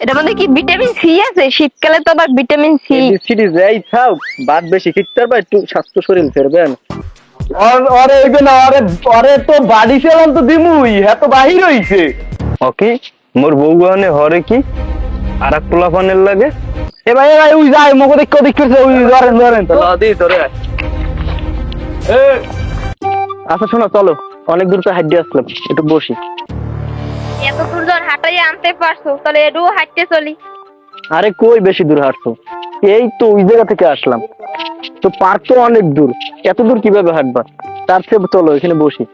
এটা মানে কি ভিটামিন সি আছে? শীতকালে তো আবার ভিটামিন সি। এবিসিডি যাই থাক, বাদ বেশি খেতে পারবা, একটু স্বাস্থ্য শরীর ফেরবেন। আরে ওইবে না, আরে তো বাড়ি চালান তো দিমুই, হ্যাঁ তো বাহির হইছে। ওকে, মোর বউ গানে হরে কি আর এক পোলাপানের লাগে। এ ভাই ওই যায় মগো দেখতেছে, ওই ধরেন লদি ধরে। আচ্ছা শোনো, চলো, অনেক দূর তো হাঁটতে আসলাম, একটু বসি। এত দূর যখন হাঁটাই আনতে পারছো, তাহলে একটু হাঁটতে চলি। আরে কই বেশি দূর হাঁটছো, এই তো ওই জায়গা থেকে আসলাম, তো পার্ক তো অনেক দূর, এত দূর কিভাবে হাঁটবা? তার চেয়ে চলো এখানে বসি,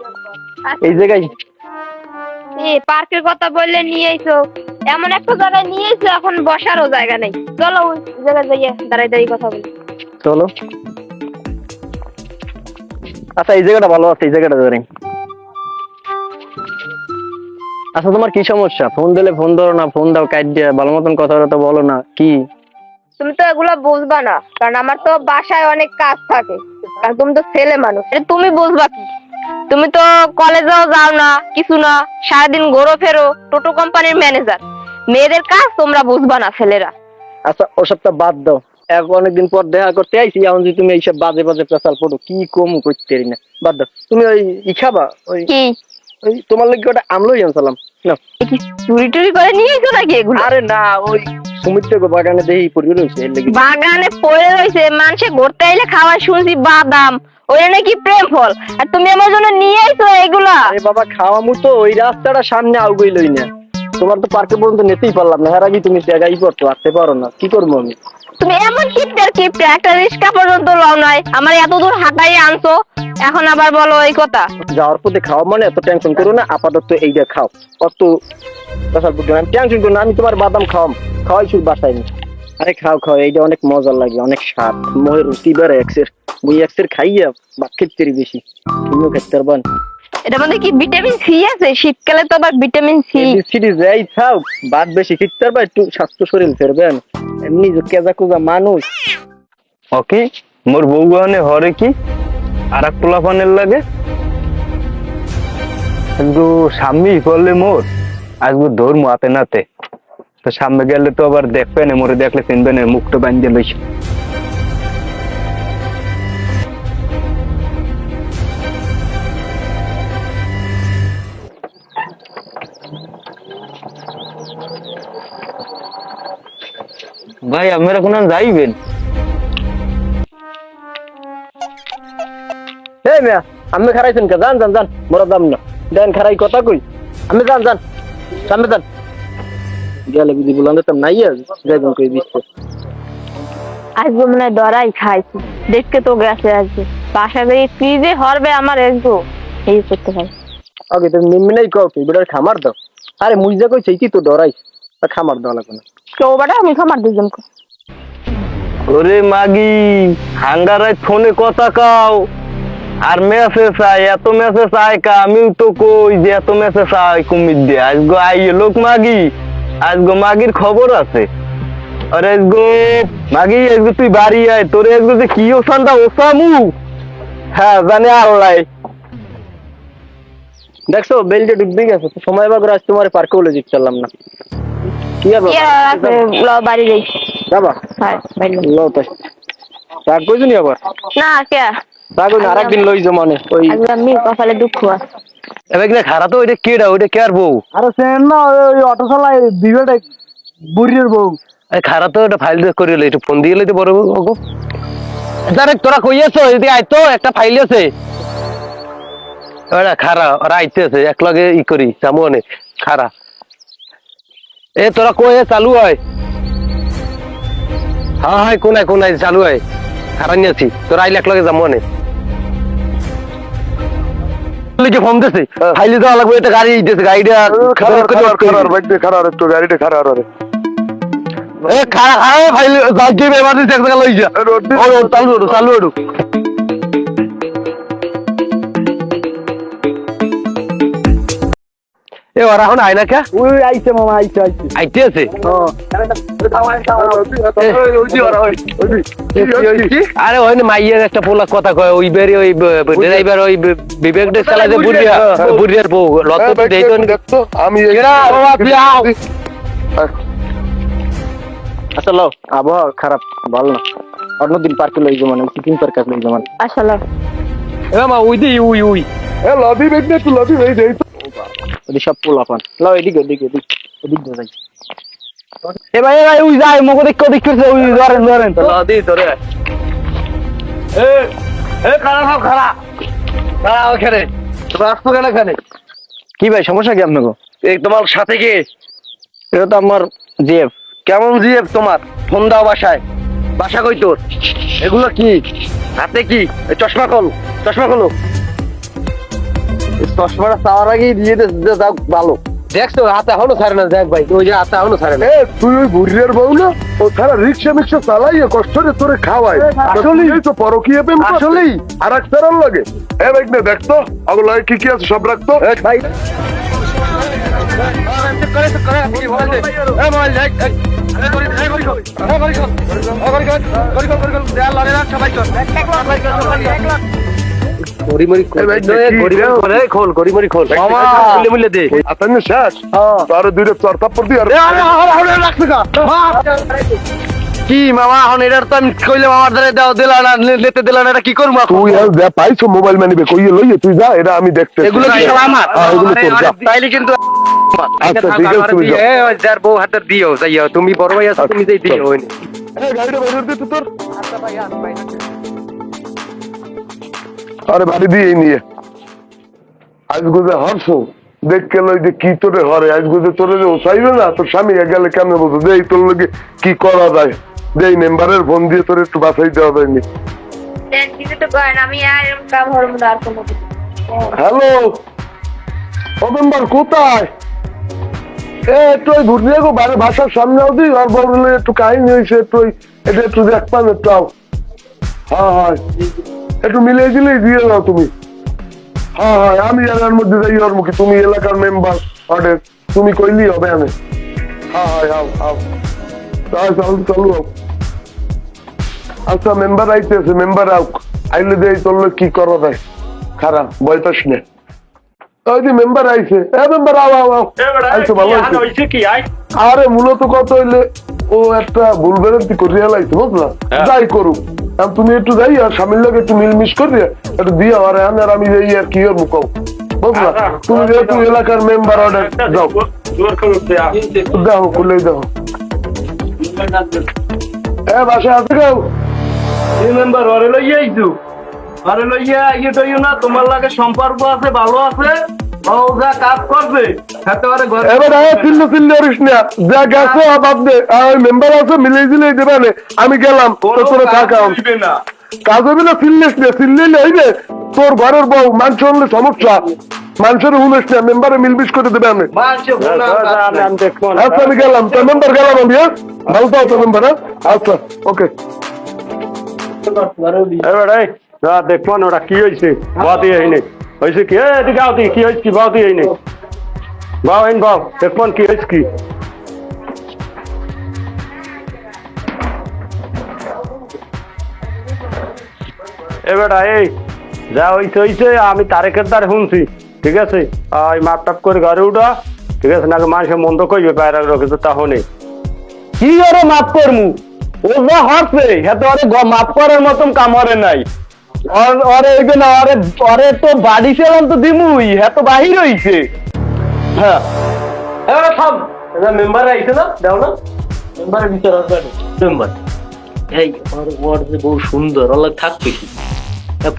এই জায়গায়। পার্কের কথা বললে নিয়ে আইছো, এমন একটা জায়গায় নিয়ে আইছো এখন বসারও জায়গা নেই। চলো ওই জায়গায় যাইয়ে দাঁড়াই দাঁড়িয়ে কথা বলি। চলো। আচ্ছা এই জায়গাটা ভালো আছে, এই জায়গাটা ধরে। আচ্ছা তোমার কি সমস্যা? ফোন দিলে ফোন ধরো না, ফোন দাও কাট দিয়ে, ভালো মতন কথা বলো না কি? তুমি তো এগুলো বুঝবা না, কারণ আমার তো বাসায় অনেক কাজ থাকে, আর তুমি তো ছেলে মানুষ, এটা তুমি বুঝবা কি? তুমি তো কলেজেও যাও না, কিছু না, সারাদিন ঘোরো ফেরো, টোটো কোম্পানির ম্যানেজার। মেয়েদের কাজ তোমরা বুঝবা না ছেলেরা। আচ্ছা ওসবটা বাদ দাও, এখন অনেকদিন পর দেখা করতে আইছি, এখন যদি তুমি এইসব বাজে বাজে পেশাল পড়ো, কি কম করতে পারি না, বাদ দাও। তুমি ওই খাবা, ওই কি ওই তোমার লাগে ওটা আমলোই আনসালাম না। কি চুরি টুরি করে নিয়ে আইছো নাকি এগুলো? আরে না, ওই সুমিত্র বাগানে দেখি পড়ে রয়েছে, এর লেগে। বাগানে পড়ে রয়েছে, মানুষে ঘুরতে আইলে খাওয়া শুনছি বাদাম, ওটা নাকি প্রেম ফল, আর তুমি আমার জন্য নিয়ে আইছো এগুলা? আরে বাবা খাওয়ামু তো, ওই রাস্তাটা সামনে আউগইলই না, তোমার তো পার্কে পর্যন্ত নিতেই পারলাম না, এর আগে তুমি জায়গায় পড়তো, আসতে পারো না, কি করবো আমি? তুমি এমন কিপটে একটা রিস্কা পর্যন্ত লও নাই, আমার এত দূর হাঁটাই আনছো, এখন আবার বলো এই কথা? যাওয়ার পথে খাওয়া মানে এত টেনশন করো না, আপাতত এইটা খাও, অত পেশাল বুঝো না, টেনশন করো না, আমি তোমার বাদাম খাওয়াই শুধু বাসায় নি। আরে খাও খাও, এইটা অনেক মজা লাগে, অনেক স্বাদ, মোহের রুচি বেড়ে এক্সের, মুই এক্সের খাইয়া ভাত খেতে বেশি, তুমিও খেতে পারবেন। এটা মানে কি ভিটামিন সি আছে? শীতকালে তো আবার ভিটামিন সি। এবিসিডি যাই থাক, বাদ বেশি খেতে পারবা, একটু স্বাস্থ্য শরীর ফেরবেন, এমনি যে কেজা কুজা মানুষ। ওকে, মোর বউ গানে হরে কি আর এক পোলাপানের লাগে। কিন্তু সামনে করলে মোর আজকে ধর্ম হাতে নাতে, তো সামনে গেলে তো আবার দেখবে না, মোরে দেখলে চিনবে না, মুখটা বান্ধে লইছে। ভাই আপনারা কোন যাইবেন? এই মিয়া, আমি খারাইছেন কে? যান যান যান, মোরা দাম না দেন, খারাই কথা কই আমি, যান যান সামনে যান। গেলে বুঝি বললাম তো নাই, আর যাইবেন কই দিচ্ছে। আজকে মনে হয় ডরাই খাইছি, দেখতে তো গেছে আজকে বাসা গিয়ে কি যে হরবে আমার একটু এই করতে হয়। ওকে তুমি নিম্নে নাই কও কি বেটার খামার দাও। আরে মুই যা কইছি কি তো ডরাই, খামার দাও লাগবে না। কেউ বাটা আমি খামার দুজন। ওরে মাগি, হাঙ্গারায় ফোনে কথা কাও আর মেসেজ আয়, এত মেসেজ আয় কা? আমিও তো কই যে এত মেসেজ আয় কুমির দিয়ে। আজগো আইয়ে লোক মাগি, আজগো মাগির খবর আছে। আরে আজগো মাগি, আজগো তুই বাড়ি আয়, তোরে আজগো যে কি ওসানটা ওসামু, হ্যাঁ জানে আল্লাহ। দেখছো বেলটা ডুববে গেছে, তো সময় বাগর আজ তোমার পার্কে বলে দিতে চাইলাম না। কি আর বাড়ি যাই যাবা? হ্যাঁ বাইরে লো তাই রাগ কইছো নি আবার? না কে রাগ না, আরেকদিন লইছো মানে ওই আমি কপালে দুঃখ আছে। এবার কিনা খারা তো ওইটা কেডা, ওইটা কে আর বউ? আরে সেন না, ওই অটো চালায় বিবেটা বুড়ির বউ। আরে খারা তো ওটা ফাইল করে লই, একটু ফোন দিয়ে লইতে বড় বউ। ডাইরেক্ট তোরা কইয়াছো এদিকে আয় তো, একটা ফাইল আছে ওরা খারা, ওরা আইতেছে এক লগে ই করি সামনে খারা। এ তোরা কই চালু হয়? হ্যাঁ হ্যাঁ কোনায় কোনায় চালু হয়, খারা নিয়েছি, তোরা আইলে এক লগে যাবো মনে ফোন দিছে ফাইলে দেওয়া লাগবে, এটা গাড়ি দিতেছে, গাড়িটা খারাপ তো গাড়িটা খারাপ। এ খারা খারা ফাইল যাইতে এমার্জেন্সি এক জায়গা লই যা, ও চালু ওঠো চালু ওঠো। এ ওরা এখন আয় না কে? ওই আইছে মামা, আইছে আইতে আছে। আরে ওই মাইয়ের একটা পোলা কথা কয়, ওই বেরি ওই ড্রাইভার ওই বিবেক ডে চালা যে বুড়িয়ার বউ লত দেখতো আমি আচ্ছা লও, আবহাওয়া খারাপ, ভালো না। অন্যদিন পার্কে লই যাবো, মানে চিকেন পার্কে লই যাবো। আসলে এ মা উই দি উই এ লবি বেগ না, তুই লবি বেগ দেই। ওদি সব পোলা পান। লও এদিকে এদিকে যাই। এ ভাই উই যাই, মগো দেখ করছে, উই ধরেন তো লদি ধরে। এ খারাপ খারাপ খারাপ ওখানে তোমরা আসছো কেন এখানে? কি ভাই সমস্যা কি আপনাকে? এই তোমার সাথে কে? এটা তো আমার জিএফ। কেমন জিএফ তোমার? ফোন দাও বাসায়। বাসা কই তোর? এগুলো কি হাতে? কি এই চশমা খোল, চশমা খোলো। এই চশমাটা চাওয়ার আগেই দিয়ে যাও ভালো। দেখছো হাতে এখনো ছাড়ে না, দেখ ভাই ওই যে হাতে এখনো ছাড়ে না। এ তুই ওই বুড়িয়ার বউ না? ও সারা রিক্সা মিক্সা চালাইয়ে কষ্ট করে তোরে খাওয়ায়। আসলেই তো পরকীয়া প্রেম, আসলেই আর এক ফেরার লাগে। এ ভাই না দেখতো ওগুলো কি কি আছে সব রাখতো। ভাই কি মামা এখন এটার তো আমি কইলাম আমার দ্বারা দাও দিলা না, নিতে দিলা না, এটা কি করবো? তুই যা পাইছো মোবাইল মানিবে কইয়ে লইয়ে তুই যা, এটা আমি দেখতে। এগুলো কি সব আমার? এগুলো তোর, যা। তাইলে কিন্তু আচ্ছা ঠিক আছে তুমি যাও। যার বউ হাতে দিও যাইও, তুমি বড় ভাই আছো, তুমি যাই দিও। এই গাড়িটা বের করে দে তো তোর। আরে বাড়ি দিয়ে নিয়ে আজ গুজে হরছো দেখ কেন যে কি তোরে হরে আজ গুজে তোরে যে চাইবে না, তোর স্বামী গেলে কেমন বলতো যে তোর লোকে কি করা যায়, যে এই মেম্বারের ফোন দিয়ে তোর একটু বাঁচাই দেওয়া যায়নি। আমি আর কাম হরমোন আর কোনো হ্যালো ও মেম্বার কোথায়? এ একটু ওই ঘুরতে গো বাইরে বাসার সামনে অবধি, আর বললে একটু কাহিনী হয়েছে, একটু এটা একটু দেখতাম একটু আও। হ্যাঁ হ্যাঁ একটু মিলিয়ে দিলেই দিয়ে দাও তুমি। হ্যাঁ হ্যাঁ আমি এলাকার মধ্যে যাই ওর মুখে, তুমি এলাকার মেম্বার অর্ডার তুমি কইলি হবে আনে। হ্যাঁ হ্যাঁ আও আও চালু চালু আও। আচ্ছা মেম্বার আইতেছে, মেম্বার আও, আইলে দেই তোর কি করা যায়। খারাপ ভয় পাস না। ওই যে মেম্বার আইছে, এ মেম্বার আও আও আও। আইছে ভালো হইছে কি আই? আরে মূলত কত হইলে ও একটা ভুল বেরন্তি করিয়া লাইছে বুঝলা, যাই করুক তুমি একটু যাই আর স্বামীর লোক একটু মিলমিশ করিয়া একটু দিয়ে আর আর আমি যাই আর কি ওর মুখাও বুঝলা। তুমি যেহেতু এলাকার মেম্বার অর্ডার যাও, দেখো খুলে দেখো। এ বাসায় আছে কেউ? মেম্বার ওরে লইয়া আইছো, আরে লইয়া ইয়ে তৈও না, তোমার লাগে সম্পর্ক আছে, ভালো আছে, ও যা কাজ করবে একেবারে ঘরে। এবার চিল্লে চিল্লে করিস না, যা গেছে বাদ দে। ওই মেম্বার আছে মিলিয়ে দিলেই দেবে না, আমি গেলাম তোরে থাকা কাজ হবে না। চিল্লিস না, চিল্লিলে হইবে তোর ঘরের বউ মানুষ হলে সমস্যা, মানুষের হুলিস না, মেম্বারে মিলবিশ করে দেবে আমি। আচ্ছা আমি গেলাম, তো মেম্বার গেলাম আমি। হ্যাঁ ভালো তো তো মেম্বার। আচ্ছা ওকে। এবার দেখবো না ওরা কি হয়েছে, বাদি হয়নি হয়েছে কি? এদিকে আও দি, কি হয়েছে কি? বাদি হয়নি, বাও আইন বাও, দেখবো কি হয়েছে কি? এবার এই যা হয়েছে হয়েছে, আমি তারেকের দ্বারা শুনছি, ঠিক আছে? ওই মাপ টাপ করে ঘরে উঠা, ঠিক আছে? নাকি মানুষের মন্দ কইবে বাইরে রকে তো তাহলে কি ওরে মাফ করমু? ও যা হচ্ছে হ্যাঁ তো ওরে মাফ করার মতন কাম হরে নাই। ওরে হইবে না, ওরে তো বাড়ি সেলাম তো দিমুই, হ্যাঁ তো বাহির হইছে। হ্যাঁ এবার সব মেম্বার আইছে না, দাও না মেম্বারের ভিতরে মেম্বার। এই ওর যে বহু সুন্দর, ওর লাগে থাকবে কি?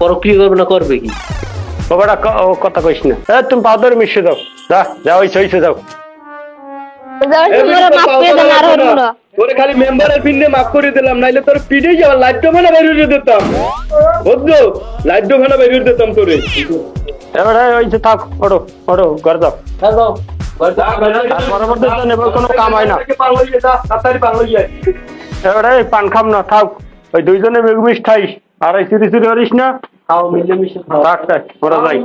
পরক্রিয়া করবে না করবে কি? বাবাটা কথা কইস না, তুমি পাউডার মিশে দাও, যা যা হইছে হইছে যাও। ওরে খালি মেম্বারের পিনে মাফ করে দিলাম, নাইলে তোর পিঠে যাওয়ার লাইট ভানা বেরিয়ে দিতাম, বুঝছো? লাইট ভানা বেরিয়ে দিতাম তোরে। এবার হইছে থাক, ওঠো ওঠো ঘর যাও, পরবর্তী কোনো কাম হয় না। এবার পান খাম না, থাক ওই দুইজনে মিলমিশ খাইস, আর এই সিঁড়ি সিঁড়ি করিস না, থাক থাক ওরা যাই।